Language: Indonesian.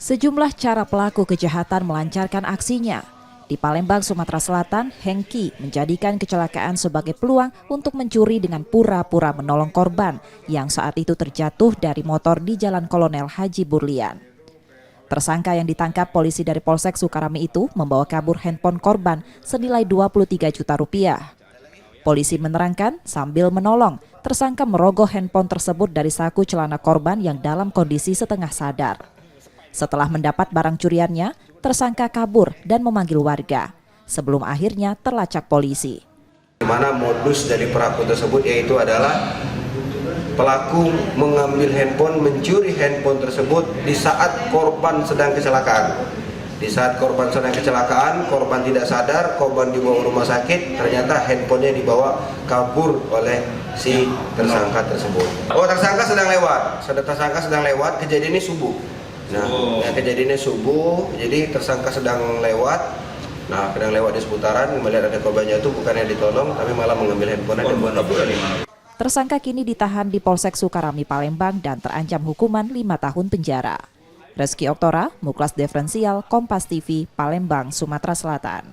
Sejumlah cara pelaku kejahatan melancarkan aksinya. Di Palembang, Sumatera Selatan, Hengki menjadikan kecelakaan sebagai peluang untuk mencuri dengan pura-pura menolong korban yang saat itu terjatuh dari motor di Jalan Kolonel Haji Burlian. Tersangka yang ditangkap polisi dari Polsek Sukarami itu membawa kabur handphone korban senilai 23 juta rupiah. Polisi menerangkan sambil menolong, tersangka merogoh handphone tersebut dari saku celana korban yang dalam kondisi setengah sadar. Setelah mendapat barang curiannya, tersangka kabur dan memanggil warga, sebelum akhirnya terlacak polisi. Di mana modus dari pelaku tersebut yaitu adalah pelaku mengambil handphone, mencuri handphone tersebut di saat korban sedang kecelakaan. Di saat korban sedang kecelakaan, korban tidak sadar, korban dibawa ke rumah sakit, ternyata handphonenya dibawa kabur oleh si tersangka tersebut. Tersangka sedang lewat, kejadian ini subuh. Nah, kejadiannya subuh, jadi tersangka sedang lewat. Nah, sedang lewat di seputaran, melihat ada korban jatuh, bukannya ditolong, tapi malah mengambil handphone dan kabur. Tersangka kini ditahan di Polsek Sukarami, Palembang dan terancam hukuman 5 tahun penjara. Reski Oktora, Muklas Diferensial, Kompas TV, Palembang, Sumatera Selatan.